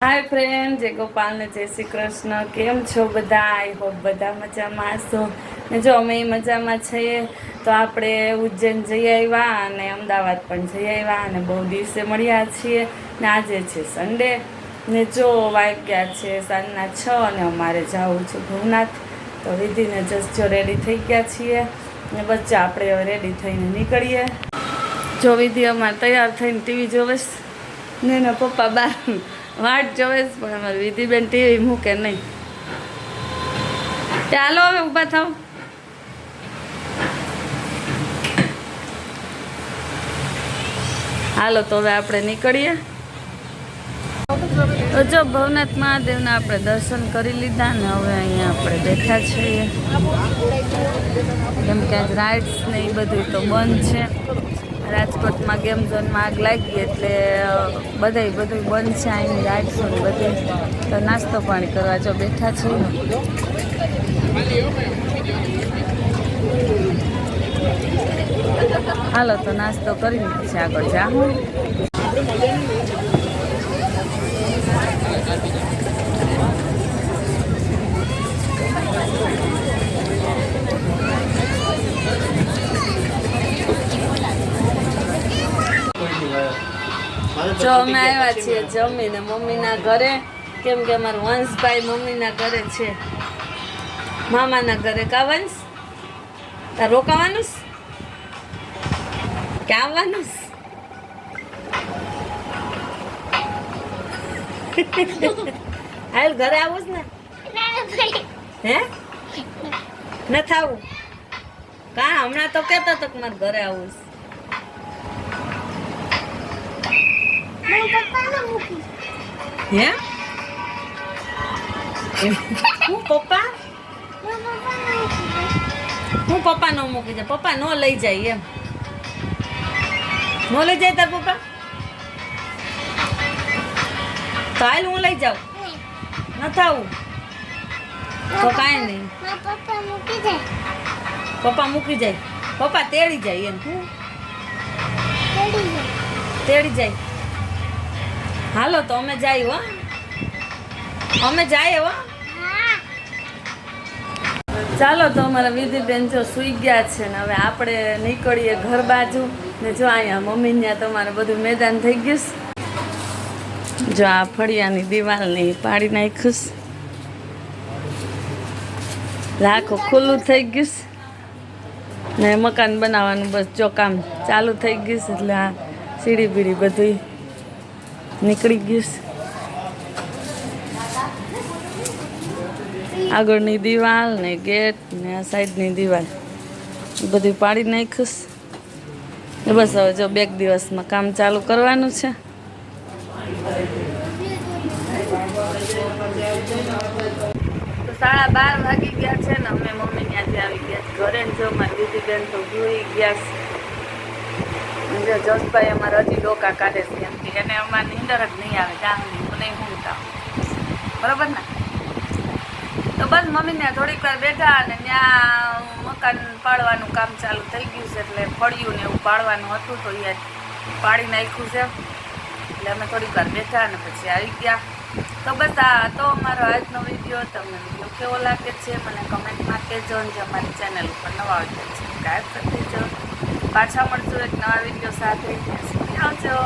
હાય friend, જય ગોપાલ ને જય શ્રી કૃષ્ણ. કેમ છો બધા? આઈ હોપ બધા મજામાં હશો ને. જો અમે મજામાં છીએ તો આપણે ઉજ્જૈન જઈ આવ્યા અને અમદાવાદ પણ જઈ આવ્યા અને બહુ દિવસે મળ્યા છીએ ને. આજે છે સન્ડે ને જો વાગ્યા છે સાંજના 6 અને અમારે જવું છે ભવનાથ. તો વિધિને જસ્ટ જો રેડી થઈ ગયા છીએ ને બચ્ચા આપણે હવે રેડી થઈને નીકળીએ. જો વિધિ અમારે તૈયાર થઈને ટીવી જોવે ને એના પપ્પા બહાર વાટ જોવે પણ અમારી વિધિબેન ટીવી મૂકે નહીં. ચાલો હવે ઊભા થાવ. હાલો તો હવે આપણે નીકળીએ. તો જો ભવનાથ મહાદેવના આપણે દર્શન કરી લીધા ને હવે અહીંયા આપણે બેઠા છીએ કેમ કે આજ રાઇડ્સ ને એ બધું તો બંધ છે. રાજકોટમાં ગેમ ઝોનમાં આગ લાગી એટલે બધું બંધ છે. અહીંની રાઇડ્સો ને બધી તો નાસ્તો પાણી કરવા જો બેઠા છીએ. હાલો તો નાસ્તો કરીને પછી આગળ જાઉં. જો અમે આવ્યા છીએ જમીને મમ્મીના ઘરે, કેમ કે અમારું વંશભાઈ મમ્મીના ઘરે છે, મામાના ઘરે. કા વંશ, તાર રોકાવાનું કે આવવાનું? હાલ ઘરે આવું જ ને. હે નથી આવું? કા હમણાં તો કેતો હતો કે મારે ઘરે આવું. હે હું પપ્પા નો મૂકી જાય. પપ્પા નો લઈ જાય એમ. નો લઈ જાય તાર પપ્પા? તો હાલ હું લઈ જાઉં. નથી આવું તો કાંઈ નહીં. પપ્પા મૂકી જાય. પપ્પા તેડી જાય એમ. તેડી જાય. હાલો તો અમે જાય હો. અમે જાય હો. ચાલો તો અમારા વિધિબેન જો સૂઈ ગયા છે ને હવે આપણે નીકળીએ ઘર બાજુ ને. જો અહીંયા મમ્મી ત્યાં તમારે બધું મેદાન થઈ ગયું. જો આ ફળિયાની દિવાલને પાડી નાખ્યું આખું ખુલ્લું થઈ ગયું ને મકાન બનાવવાનું બસ જો કામ ચાલુ થઈ ગયું. એટલે આ સીડી બીડી બધું નીકળી ગયું. આગળની દિવાલ ને ગેટ ને આ સાઈડની દિવાલ બધું પાડી નાખ્યું. બસ હવે જો 2 દિવસમાં કામ ચાલુ કરવાનું છે. તો 12:30 વાગી ગયા છે ને અમે મમ્મી ત્યાંથી આવી ગયા ઘરે. જો મારી દીદીબેન તો ભૂઈ ગયા છે. જસભાઈ અમારે હજી ડોકા કાઢે છે એમ કે એને અમારે નીંદર જ નહીં આવે. જાણવી હું નહીં ઊંઘતા બરાબર ને. તો બસ મમ્મીને થોડીક વાર બેઠા અને ત્યાં મકાન પાડવાનું કામ ચાલુ થઈ ગયું છે. એટલે ફળિયું ને એવું પાડવાનું હતું તો એ પાડી નાખ્યું છે. એટલે અમે થોડીક વાર બેઠા અને પછી આવી ગયા. તો બસ આ તો અમારો આજનો વિડીયો. તમને વિડીયો કેવો લાગે છે મને કમેન્ટમાં કહેજો. જે અમારી ચેનલ ઉપર નવા હોય તો સબસ્ક્રાઈબ કરી દેજો. પાછા મળશું એક નવા વિડીયો સાથે. આવજો.